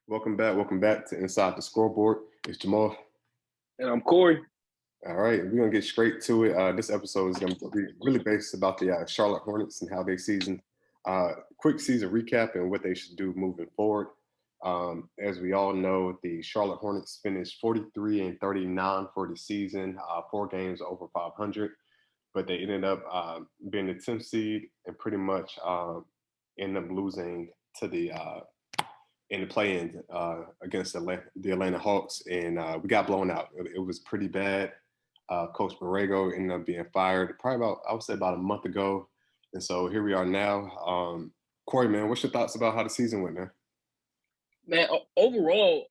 Welcome back to Inside the Scoreboard. It's Jamal. And I'm Corey. All right, we're gonna get straight to it. This episode is gonna be really based about the Charlotte Hornets and how they season. Quick season recap and what they should do moving forward. As we all know, the Charlotte Hornets finished 43 and 39 for the season, 4 games over 500, but they ended up being the 10th seed and pretty much ended up losing to the in the play-in against the Atlanta Hawks, and we got blown out. It was pretty bad. Coach Borrego ended up being fired probably I would say about a month ago, and so here we are now. Corey, man, what's your thoughts about how the season went, man? Man, overall,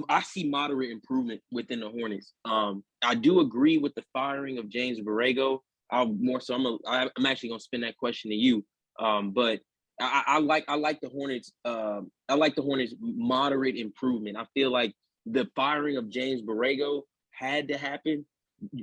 I see moderate improvement within the Hornets. I do agree with the firing of James Borrego. I'm actually gonna spin that question to you. But I like the Hornets. I like the Hornets' moderate improvement. I feel like the firing of James Borrego had to happen,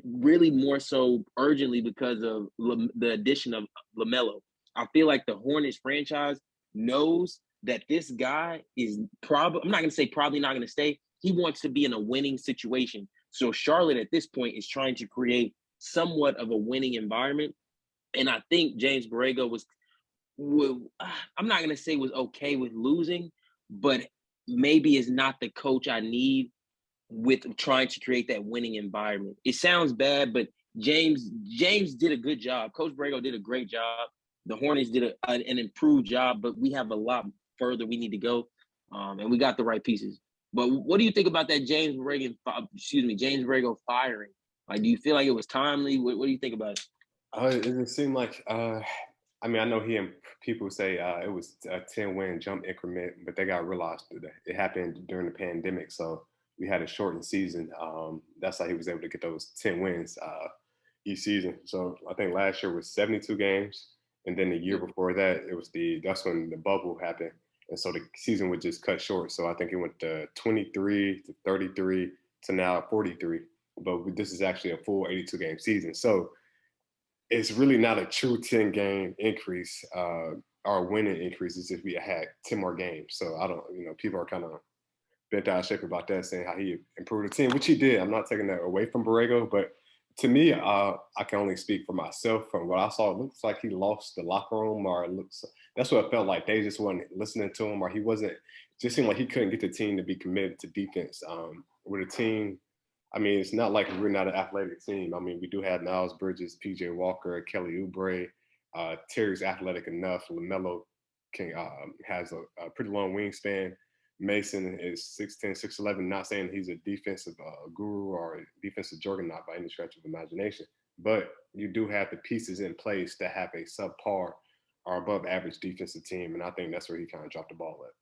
really more so urgently because of the addition of LaMelo. I feel like the Hornets franchise knows that this guy is probably, I'm not going to say probably not going to stay. He wants to be in a winning situation. So Charlotte at this point is trying to create somewhat of a winning environment. And I think James Borrego I'm not going to say was okay with losing, but maybe is not the coach I need with trying to create that winning environment. It sounds bad, but James did a good job. Coach Borrego did a great job. The Hornets did an improved job, but we have a lot further we need to go, and we got the right pieces. But what do you think about that James Borrego firing? Like, do you feel like it was timely? What do you think about it? It didn't seem like. I mean, I know people say it was a 10-win jump increment, but they got realized that it happened during the pandemic, so we had a shortened season. That's how he was able to get those 10 wins each season. So I think last year was 72 games, and then the year before that, that's when the bubble happened, and so the season was just cut short. So I think it went to 23 to 33 to now 43. But this is actually a full 82 game season. So it's really not a true 10-game increase or winning increase. It's if we had 10 more games. So I don't, people are kind of bent out of shape about that, saying how he improved the team, which he did. I'm not taking that away from Borrego, but to me, I can only speak for myself. From what I saw, it looks like he lost the locker room, that's what it felt like. They just weren't listening to him, or he wasn't. Just seemed like he couldn't get the team to be committed to defense. With a team, I mean, it's not like we're not an athletic team. I mean, we do have Niles Bridges, PJ Walker, Kelly Oubre. Terry's athletic enough. LaMelo has a pretty long wingspan. Mason is 6'10", 6'11", not saying he's a defensive guru or a defensive juggernaut by any stretch of imagination, but you do have the pieces in place to have a subpar or above average defensive team, and I think that's where he kind of dropped the ball at.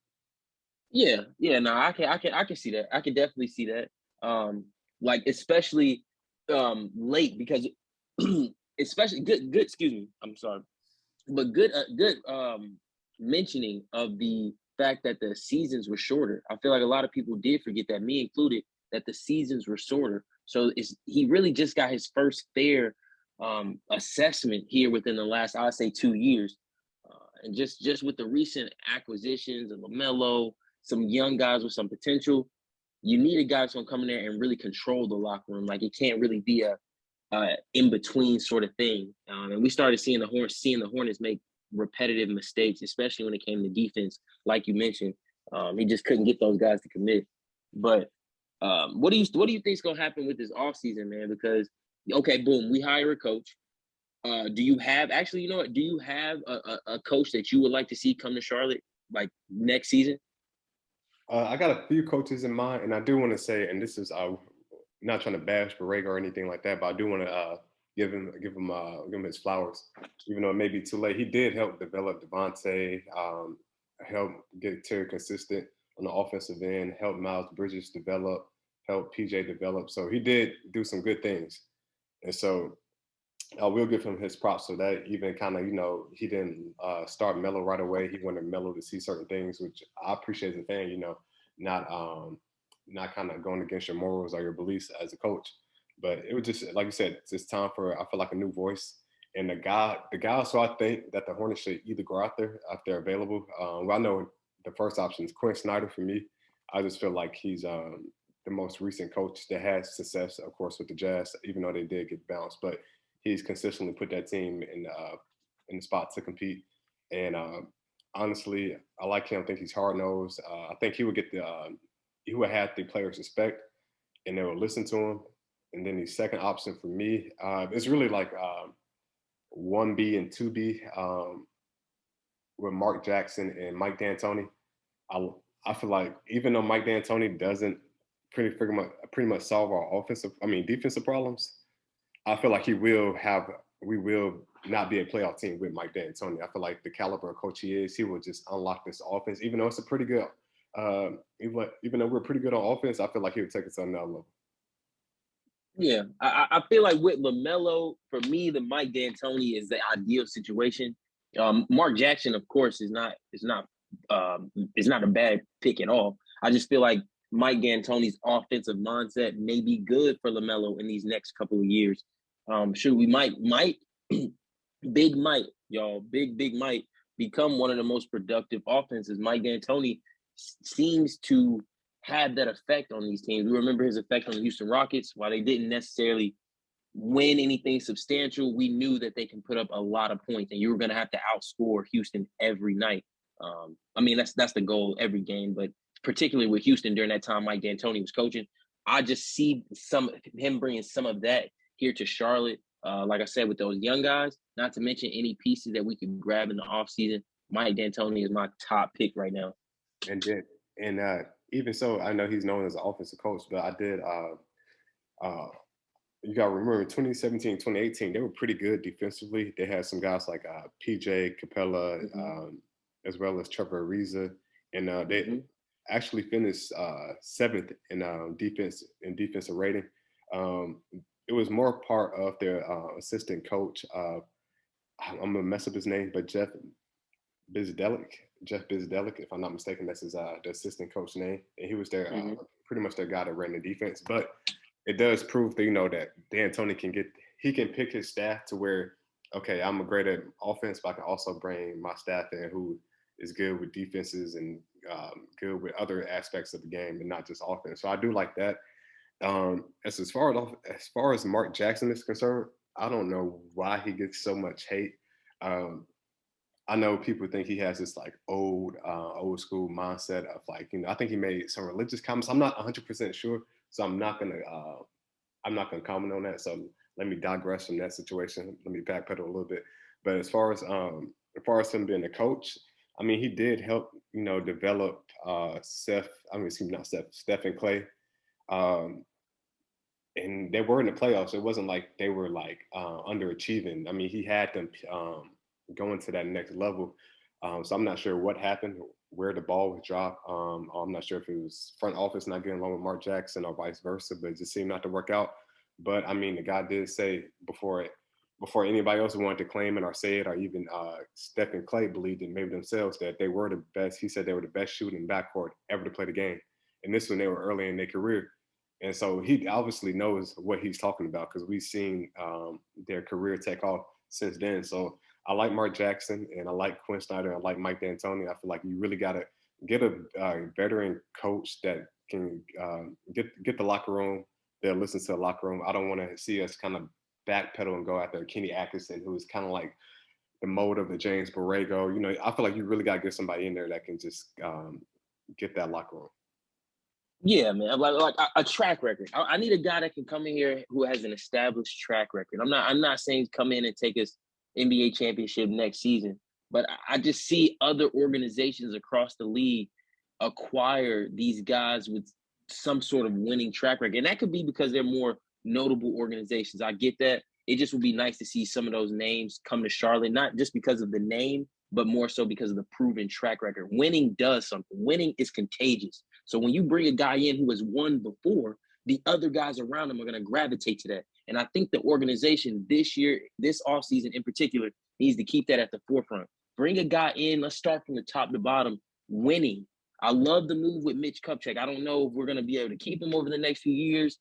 Yeah, no, I can see that. I can definitely see that. Like especially late because especially good. Excuse me, I'm sorry, but good mentioning of the fact that the seasons were shorter. I feel like a lot of people did forget that, me included, that the seasons were shorter. So he really just got his first fair assessment here within the last, I'd say, 2 years. And just with the recent acquisitions of LaMelo, some young guys with some potential, you need a guy that's gonna come in there and really control the locker room. Like, it can't really be a in between sort of thing. And we started seeing the Hornets make repetitive mistakes, especially when it came to defense. Like you mentioned, he just couldn't get those guys to commit. But what do you think is gonna happen with this offseason, man? Because okay, boom, we hire a coach. Do you have actually? You know what? Do you have a coach that you would like to see come to Charlotte like next season? I got a few coaches in mind, and I do want to say, and this is not trying to bash Borrego or anything like that, but I do want to give him his flowers, even though it may be too late. He did help develop Devontae, help get Terry consistent on the offensive end, help Miles Bridges develop, help PJ develop. So he did do some good things, and so I will give him his props. So that even kind of, he didn't start Melo right away. He wanted Melo to see certain things, which I appreciate as a fan. Not not kind of going against your morals or your beliefs as a coach. But it was just like you said, it's just time for, I feel like, a new voice. And the guy. So I think that the Hornets should either go out there if they're available. Well, I know the first option is Quinn Snyder for me. I just feel like he's the most recent coach that has success, of course, with the Jazz, even though they did get bounced. But he's consistently put that team in the spot to compete. And honestly, I like him. I think he's hard nosed. I think he would get he would have the players respect, and they would listen to him. And then the second option for me, it's really like 1B and 2B with Mark Jackson and Mike D'Antoni. I feel like even though Mike D'Antoni doesn't pretty much solve our defensive problems, I feel like we will not be a playoff team with Mike D'Antoni. I feel like the caliber of coach he is, he will just unlock this offense. Even though it's a pretty good, even though we're pretty good on offense, I feel like he would take us to another level. Yeah, I feel like with LaMelo, for me, the Mike D'Antoni is the ideal situation. Mark Jackson, of course, is not a bad pick at all. I just feel like Mike D'Antoni's offensive mindset may be good for LaMelo in these next couple of years. Big Mike, y'all, big Mike become one of the most productive offenses. Mike D'Antoni seems to have that effect on these teams. We remember his effect on the Houston Rockets. While they didn't necessarily win anything substantial, we knew that they can put up a lot of points, and you were going to have to outscore Houston every night. That's the goal every game, but particularly with Houston during that time Mike D'Antoni was coaching, I just see him bringing some of that here to Charlotte. Like I said, with those young guys, not to mention any pieces that we could grab in the offseason. Mike D'Antoni is my top pick right now. And even so, I know he's known as an offensive coach, but I did you got to remember 2017, 2018, they were pretty good defensively. They had some guys like PJ Capella, as well as Trevor Ariza, and they actually finished seventh in defensive rating. It was more part of their assistant coach. I'm gonna mess up his name, but Jeff Bizdelic, if I'm not mistaken, that's his the assistant coach name, and he was their pretty much their guy that ran the defense. But it does prove that that D'Antoni can pick his staff to where, okay, I'm a great at offense, but I can also bring my staff in who is good with defenses and good with other aspects of the game and not just offense. So I do like that. As far as Mark Jackson is concerned, I don't know why he gets so much hate. I know people think he has this like old school mindset of like, I think he made some religious comments. I'm not 100% sure, so I'm not gonna comment on that. So let me digress from that situation. Let me backpedal a little bit. But as far as him being a coach, he did help develop Steph and Clay, and they were in the playoffs. It wasn't like they were like underachieving. He had them going to that next level. So I'm not sure what happened, where the ball was dropped. I'm not sure if it was front office not getting along with Mark Jackson or vice versa, but it just seemed not to work out. But the guy did say before anybody else wanted to claim it or say it, or even Steph and Clay believed it maybe themselves that they were the best. He said they were the best shooting backcourt ever to play the game. And this when they were early in their career. And so he obviously knows what he's talking about because we've seen their career take off since then. So I like Mark Jackson and I like Quinn Snyder. I like Mike D'Antoni. I feel like you really got to get a veteran coach that can get the locker room. They'll listen to the locker room. I don't want to see us kind of backpedal and go after Kenny Atkinson, who is kind of like the mold of the James Borrego. I feel like you really got to get somebody in there that can just get that locker room. Yeah, man, like a track record. I need a guy that can come in here who has an established track record. I'm not saying come in and take us NBA championship next season, but I just see other organizations across the league acquire these guys with some sort of winning track record. And that could be because they're more notable organizations. I get that. It just would be nice to see some of those names come to Charlotte, not just because of the name, but more so because of the proven track record. Winning does something. Winning is contagious. So when you bring a guy in who has won before, the other guys around him are going to gravitate to that. And I think the organization this year, this offseason in particular, needs to keep that at the forefront. Bring a guy in. Let's start from the top to bottom, winning. I love the move with Mitch Kupchak. I don't know if we're going to be able to keep him over the next few years,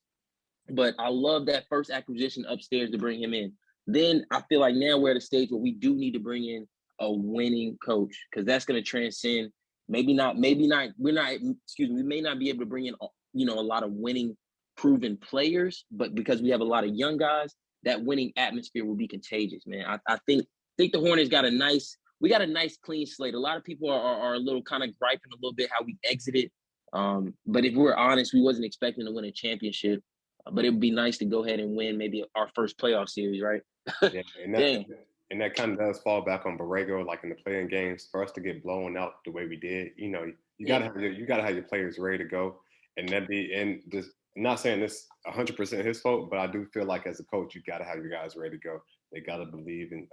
but I love that first acquisition upstairs to bring him in. Then I feel like now we're at a stage where we do need to bring in a winning coach because that's going to transcend Maybe not. Maybe not. We're not. Excuse me. We may not be able to bring in, a lot of winning, proven players, but because we have a lot of young guys, that winning atmosphere will be contagious, man. I think the Hornets got a nice. We got a nice clean slate. A lot of people are a little kind of griping a little bit how we exited. But if we're honest, we wasn't expecting to win a championship. But it would be nice to go ahead and win maybe our first playoff series, right? Yeah, Dang. and that kind of does fall back on Borrego, like in the playing games, for us to get blown out the way we did. You Yeah. gotta have your players ready to go, and that be and just not saying this 100% his fault, but I do feel like as a coach, you gotta have your guys ready to go. They gotta believe in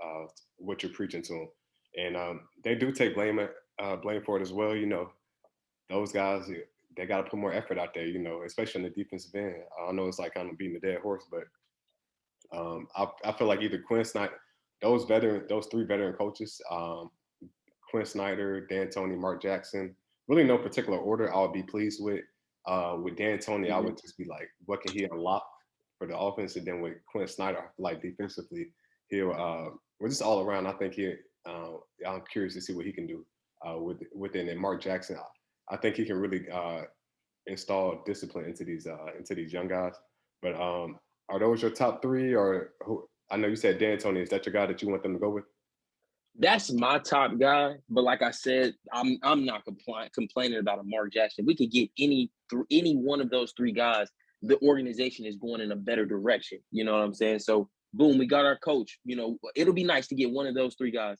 what you're preaching to them, and they do take blame for it as well. Those guys, they gotta put more effort out there. Especially on the defensive end. I know it's like kind of beating the dead horse, but I feel like either Quinn Snyder, those three veteran coaches, Quinn Snyder, Dan Tony, Mark Jackson, really no particular order I would be pleased with. With Dan Tony, I Mhm. would just be like, what can he unlock for the offense? And then with Quinn Snyder, I feel like defensively, well, just all around, I think I'm curious to see what he can do within. And Mark Jackson, I think he can really install discipline into these young guys. But are those your top three, or who? I know you said Dan Tony. Is that your guy that you want them to go with? That's my top guy, but like I said, I'm not complaining about a Mark Jackson. We could get any one of those three guys. The organization is going in a better direction. You know what I'm saying? So boom, we got our coach. It'll be nice to get one of those three guys.